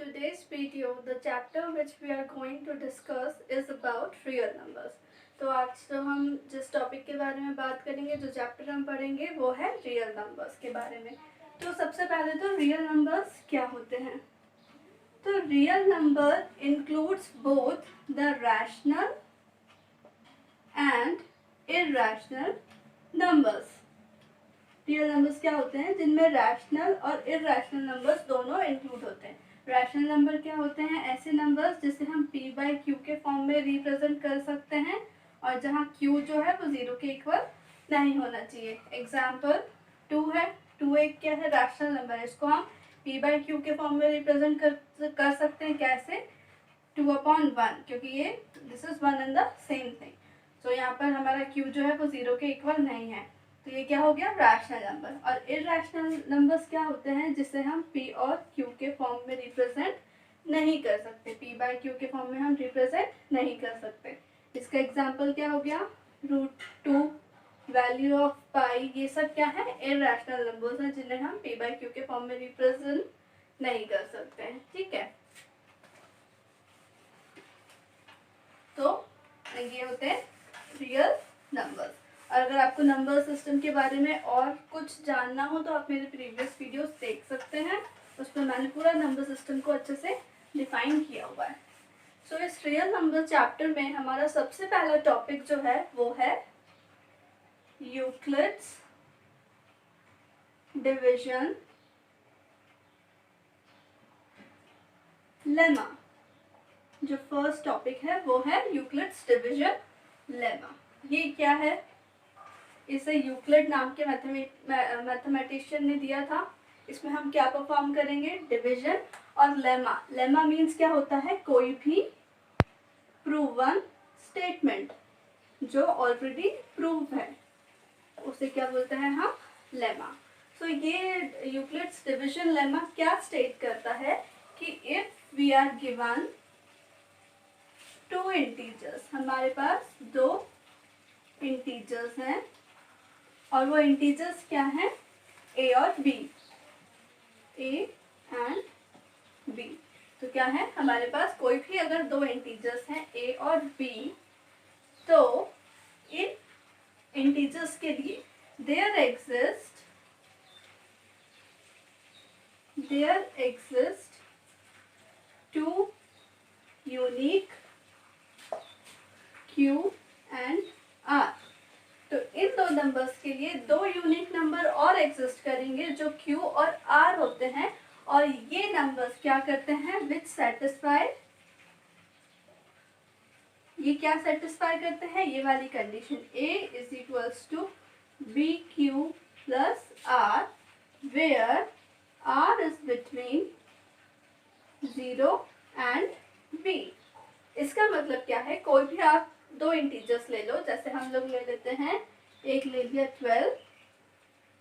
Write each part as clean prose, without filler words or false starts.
today's video, the chapter which we are going to discuss is about real numbers. तो आज तो हम जिस टॉपिक के बारे में बात करेंगे, जो चैप्टर हम पढ़ेंगे वो है रियल नंबर्स के बारे में। तो सबसे पहले तो रियल नंबर्स क्या होते हैं। तो real number includes both the rational and irrational numbers. Real numbers क्या होते हैं जिनमें रैशनल और इरैशनल नंबर्स दोनों इंक्लूड होते हैं। रैशनल नंबर क्या होते हैं? ऐसे नंबर्स जिसे हम p बाई क्यू के फॉर्म में रिप्रेजेंट कर सकते हैं और जहाँ q जो है वो 0 के इक्वल नहीं होना चाहिए। एग्जाम्पल 2 है। 2 एक क्या है? रैशनल नंबर है। इसको हम p बाई क्यू के फॉर्म में रिप्रेजेंट कर सकते हैं। कैसे? 2/1, क्योंकि ये this is one and the same thing. So यहाँ पर हमारा q जो है वो 0 के इक्वल नहीं है, तो ये क्या हो गया? Rational number. और इरैशनल नंबर्स क्या होते हैं जिसे हम p और q के फॉर्म में रिप्रेजेंट नहीं कर सकते। p बाई क्यू के फॉर्म में हम रिप्रेजेंट नहीं कर सकते। इसका एग्जांपल क्या हो गया? √2, वैल्यू ऑफ पाई, ये सब क्या है? इरैशनल नंबर्स हैं जिन्हें हम p बाई क्यू के फॉर्म में रिप्रेजेंट नहीं कर सकते हैं। ठीक है, तो ये होते हैं रियल नंबर्स। और अगर आपको नंबर सिस्टम के बारे में और कुछ जानना हो तो आप मेरे प्रीवियस वीडियोस देख सकते हैं। उस पर मैंने पूरा नंबर सिस्टम को अच्छे से डिफाइन किया हुआ है। सो इस रियल नंबर चैप्टर में हमारा सबसे पहला टॉपिक जो है वो है यूक्लिड्स डिवीजन लेमा। जो फर्स्ट टॉपिक है वो है यूक्लिड्स डिवीजन लेमा। ये क्या है? इसे यूक्लिड नाम के मैथमेटिशियन ने दिया था। इसमें हम क्या परफॉर्म करेंगे? डिवीजन और लेमा। लेमा मीन्स क्या होता है? कोई भी प्रूवन स्टेटमेंट जो ऑलरेडी प्रूव है उसे क्या बोलते हैं हम? लेमा। सो ये यूक्लिड्स डिवीजन लेमा क्या स्टेट करता है कि if we are given 2 integers, हमारे पास 2 इंटीजर्स हैं और वो इंटीजर्स क्या हैं? a और b, a एंड b। तो क्या है? हमारे पास कोई भी अगर 2 इंटीजर्स हैं a और b, तो इन इंटीजर्स के लिए there exist 2 unique q and r। तो इन 2 नंबर्स के लिए 2 यूनिक नंबर और एग्जिस्ट करेंगे जो q और r होते हैं। और ये नंबर्स क्या करते हैं? विच सेटिस्फाई, ये क्या सेटिस्फाई करते हैं? ये वाली condition a is equals to bq plus r, where r is between 0 and b। इसका मतलब क्या है? कोई भी आप 2 इंटीजर्स ले लो, जैसे हम लोग ले लेते हैं, एक ले लिया 12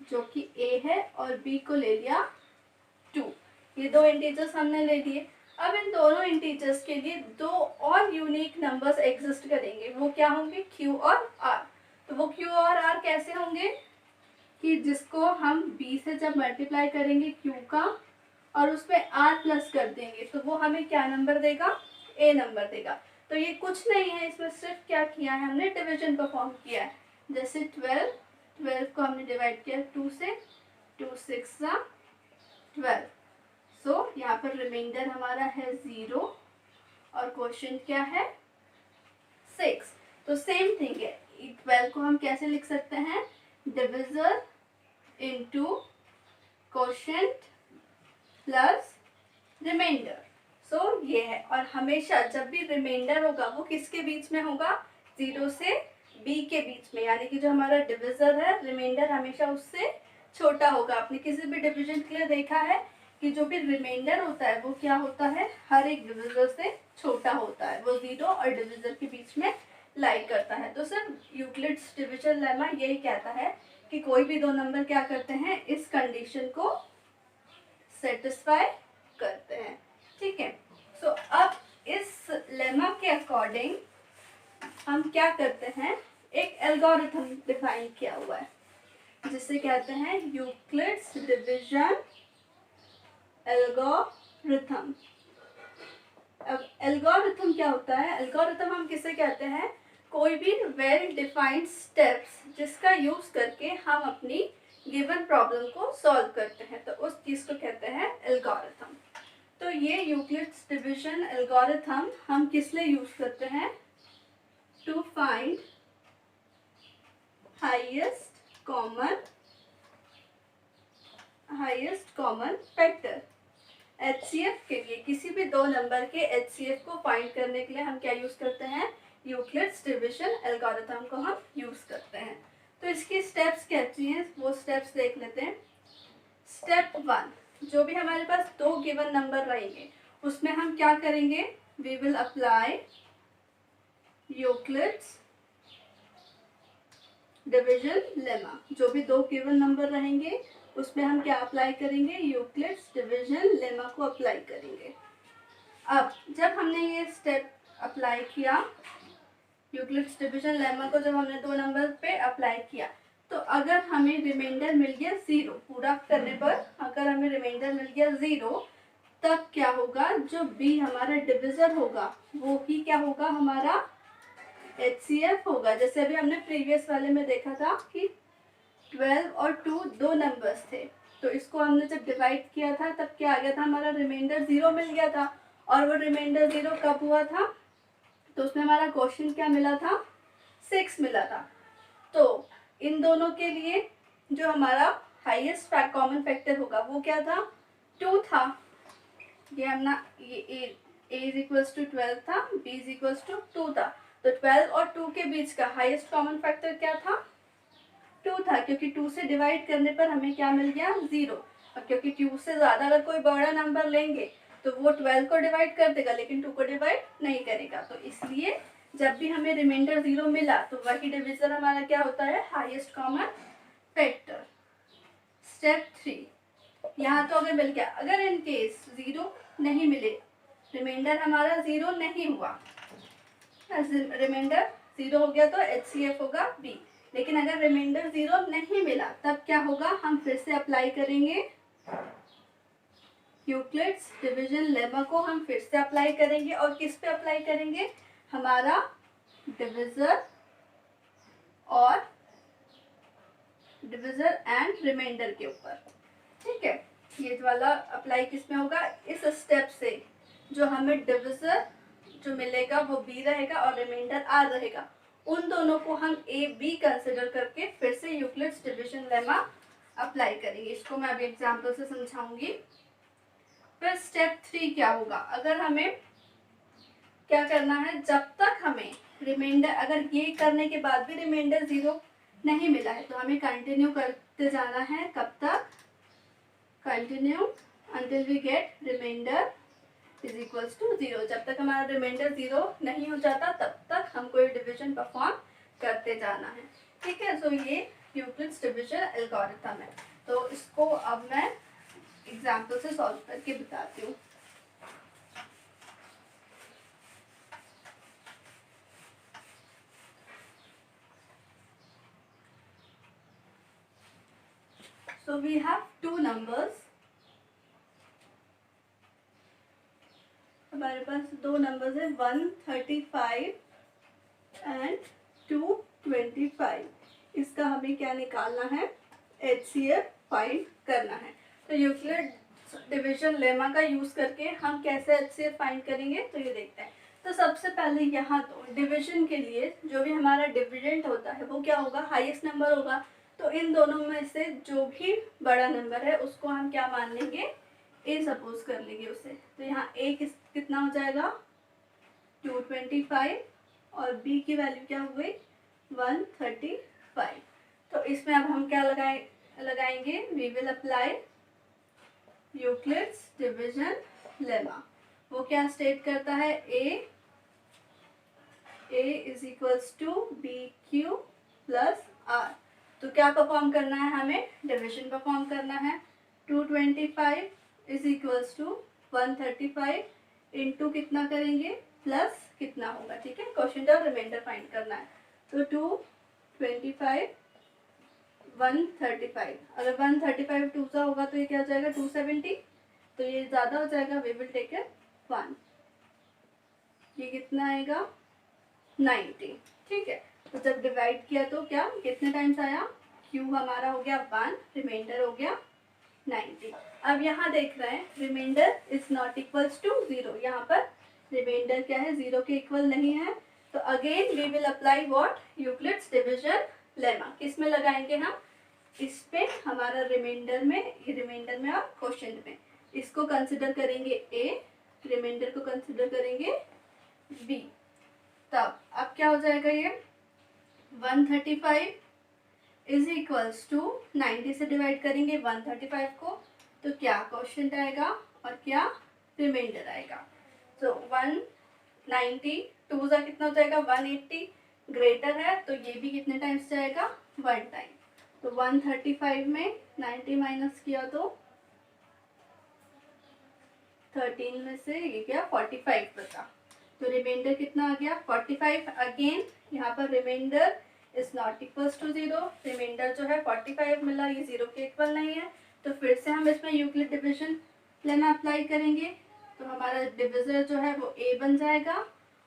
जो कि a है और b को ले लिया 2। ये 2 इंटीजर्स हमने ले लिए। अब इन दोनों इंटीजर्स के लिए 2 और यूनिक नंबर्स एग्जिस्ट करेंगे। वो क्या होंगे? q और r। तो वो q और r कैसे होंगे कि जिसको हम b से जब मल्टीप्लाई करेंगे q का और उस पर r प्लस कर देंगे तो वो हमें क्या नंबर देगा? a नंबर देगा। तो ये कुछ नहीं है, इसमें सिर्फ क्या किया है? हमने डिवीजन परफॉर्म किया है। जैसे 12 को हमने डिवाइड किया 2 से, 2 6 12। सो यहाँ पर रिमाइंडर हमारा है 0 और क्वोशिएंट क्या है? 6। तो सेम थिंग है, 12 को हम कैसे लिख सकते हैं? Divisor into quotient plus remainder. So ये है। और हमेशा जब भी रिमाइंडर होगा वो किसके बीच में होगा? 0 से b के बीच में, यानी कि जो हमारा डिविजर है रिमाइंडर हमेशा उससे छोटा होगा। आपने किसी भी डिवीजन के लिए देखा है कि जो भी रिमाइंडर होता है वो क्या होता है? हर एक डिविजर से छोटा होता है। वो 0 और डिविजर के बीच में लाई करता है। तो सर यूक्लिड्स डिवीजन लेमा यही कहता है कि कोई भी 2 नंबर क्या करते हैं? इस कंडीशन को सेटिस्फाई करते हैं। ठीक है। सो अब इस लेमा के अकॉर्डिंग हम क्या करते हैं? एक एल्गोरिथम डिफाइन किया हुआ है जिसे कहते हैं यूक्लिड्स डिवीजन एल्गोरिथम। एल्गोरिथम क्या होता है? एल्गोरिथम हम किसे कहते हैं? कोई भी वेल डिफाइंड स्टेप्स जिसका यूज करके हम अपनी गिवन प्रॉब्लम को सॉल्व करते हैं, तो उस चीज को कहते हैं एल्गोरिथम। तो ये यूक्लिड्स डिवीजन एल्गोरिथम हम किस लिए यूज करते हैं? To find highest common factor. HCF के लिए, किसी भी दो नंबर के HCF को फाइंड करने के लिए हम क्या यूज करते हैं? यूक्लिड्स डिवीजन एल्गोरिथम को हम यूज करते हैं। तो इसकी स्टेप्स कैसी हैं वो स्टेप्स देख लेते हैं। स्टेप 1, जो भी हमारे पास दो गिवन नंबर रहेंगे उसमें हम क्या करेंगे? We will apply Euclid's division lemma. जो भी दो गिवन नंबर रहेंगे उसमें हम क्या अप्लाई करेंगे? यूक्लिड्स डिवीजन लेमा को अप्लाई करेंगे। अब जब हमने ये स्टेप अप्लाई किया, यूक्लिड्स डिवीजन लेमा को जब हमने दो नंबर पे अप्लाई किया, तो अगर हमें रिमाइंडर मिल गया 0, पूरा करने पर अगर हमें रिमाइंडर मिल गया 0, तब क्या होगा? जो बी हमारा डिविजर होगा वो ही क्या होगा? हमारा HCF होगा। जैसे अभी हमने प्रीवियस वाले में देखा था कि 12 और 2 दो नंबर्स थे, तो इसको हमने जब डिवाइड किया था तब क्या आ गया था? हमारा रिमाइंडर 0 मिल गया था। और वो रिमाइंडर 0 कब हुआ था? तो उसमें हमारा क्वेश्चन क्या मिला था? 6 मिला था। तो इन दोनों के लिए जो हमारा हाईएस्ट कॉमन फैक्टर होगा वो क्या था? 2 था। ये हमने ये a इज इक्वल्स टू 12 था, b इज इक्वल्स टू 2 था। तो 12 और 2 के बीच का हाईएस्ट कॉमन फैक्टर क्या था? 2 था, क्योंकि 2 से डिवाइड करने पर हमें क्या मिल गया? 0। और क्योंकि 2 से ज़्यादा अगर कोई बड़ा नंबर लेंगे तो वो 12 को डिवाइड कर देगा लेकिन 2 को डिवाइड नहीं करेगा। तो इसलिए जब भी हमें रिमाइंडर 0 मिला तो वही डिविजन हमारा क्या होता है? Highest common factor. स्टेप 3, यहाँ तो अगर मिल गया, अगर इन केस 0 नहीं मिले, रिमाइंडर हमारा 0 नहीं हुआ, रिमाइंडर 0 हो गया तो HCF होगा B। लेकिन अगर रिमाइंडर 0 नहीं मिला तब क्या होगा? हम फिर से अप्लाई करेंगे यूक्लिड्स डिवीजन लेमा को, हम फिर से अप्लाई करेंगे। और किस पे अप्लाई करेंगे? हमारा डिविजर एंड रिमाइंडर के ऊपर। ठीक है, ये वाला अप्लाई किस में होगा? इस स्टेप से जो हमें डिविजर जो मिलेगा वो B रहेगा और रिमाइंडर R रहेगा। उन दोनों को हम A B कंसिडर करके फिर से यूक्लिड्स डिवीजन लेमा अप्लाई करेंगे। इसको मैं अभी एग्जांपल से समझाऊंगी। फिर स्टेप 3 क्या होगा? अगर हमें क्या करना है, जब तक हमें रिमाइंडर, अगर ये करने के बाद भी रिमाइंडर 0 नहीं मिला है तो हमें कंटिन्यू करते जाना है। कब तक? Continue until we get remainder is equals to 0। जब तक हमारा रिमाइंडर 0 नहीं हो जाता तब तक हमको ये डिवीजन परफॉर्म करते जाना है। ठीक है, सो ये यूक्लिड्स डिवीजन एल्गोरिथम है। तो इसको अब मैं एग्जाम्पल से सॉल्व करके बताती हूँ। So we have two numbers. हमारे पास दो नंबर्स है 135 एंड 225। इसका हमें क्या निकालना है? HCF फाइंड करना है। तो यूक्लिड डिवीजन लेमा का यूज करके हम कैसे HCF फाइंड करेंगे तो ये देखते हैं। तो सबसे पहले यहाँ तो डिवीजन के लिए जो भी हमारा डिविडेंड होता है वो क्या होगा? हाईएस्ट नंबर होगा। तो इन दोनों में से जो भी बड़ा नंबर है उसको हम क्या मान लेंगे? A सपोज कर लेंगे उसे। तो यहाँ A कितना हो जाएगा? 225 और B की वैल्यू क्या हो गई? 135। तो इसमें अब हम क्या लगाएंगे? We will apply Euclid's division lemma. वो क्या स्टेट करता है? A is equals to BQ plus R। तो क्या परफॉर्म करना है हमें? डिवीजन परफॉर्म करना है। 225 इज इक्वल्स टू 135 इंटू कितना करेंगे? प्लस कितना होगा? ठीक है, क्वेश्चन का रिमाइंडर फाइंड करना है। तो 225 135, अगर 135 2 सा होगा तो ये क्या हो जाएगा? 270। तो ये ज़्यादा हो जाएगा, वी विल टेक इट 1। ये कितना आएगा 90। ठीक है, तो जब डिवाइड किया तो क्या कितने टाइम्स आया, q हमारा हो गया 1, रिमाइंडर हो गया 90। अब यहाँ देख रहे हैं remainder is not equals to 0, यहाँ पर रिमाइंडर क्या है 0 के इक्वल नहीं है। तो again we will apply what, Euclid's division lemma. किस में लगाएंगे हम, इस पे हमारा रिमाइंडर में और क्वोशिएंट में। इसको कंसिडर करेंगे a, रिमाइंडर को कंसिडर करेंगे b। तब अब क्या हो जाएगा, ये 135 इज इक्वल्स टू 90 से डिवाइड करेंगे 135 को, तो क्या क्वोशिएंट आएगा और क्या रिमाइंडर आएगा। तो 190 2 का कितना हो जाएगा 180, ग्रेटर है तो ये भी कितने टाइम्स जाएगा 1 टाइम। तो 135 में 90 माइनस किया तो 13 में से ये क्या 45 बचा, तो रिमाइंडर कितना आ गया 45। अगेन यहाँ पर remainder is not equals to 0, remainder जो है 45 मिला, ये 0 के इक्वल नहीं है। तो फिर से हम इसमें यूक्लिड डिवीजन लेना अप्लाई करेंगे, तो हमारा डिविजर जो है वो a बन जाएगा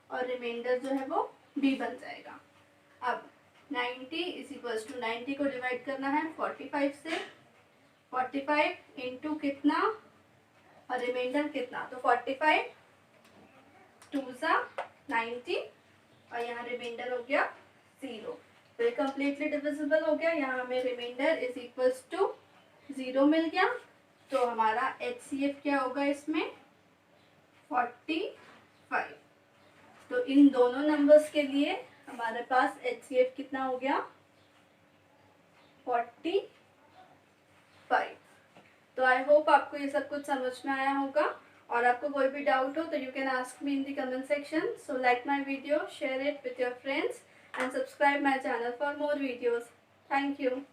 और रिमाइंडर जो है वो b बन जाएगा। अब 90 इज इक्वल्स टू 90 को डिवाइड करना है 45 से, 45 इंटू कितना और रिमाइंडर कितना, तो 45 2 90 और यहाँ रिमाइंडर हो गया 0। तो ये कम्प्लीटली डिविजिबल हो गया, यहाँ हमें रिमाइंडर इज इक्वल्स टू 0 मिल गया। तो हमारा HCF क्या होगा इसमें 45। तो इन दोनों नंबर्स के लिए हमारे पास HCF कितना हो गया 45। तो आई होप आपको ये सब कुछ समझ में आया होगा, और आपको कोई भी डाउट हो तो you can ask me in the comment section. So like my video, share it with your friends and subscribe my channel for more videos. Thank you.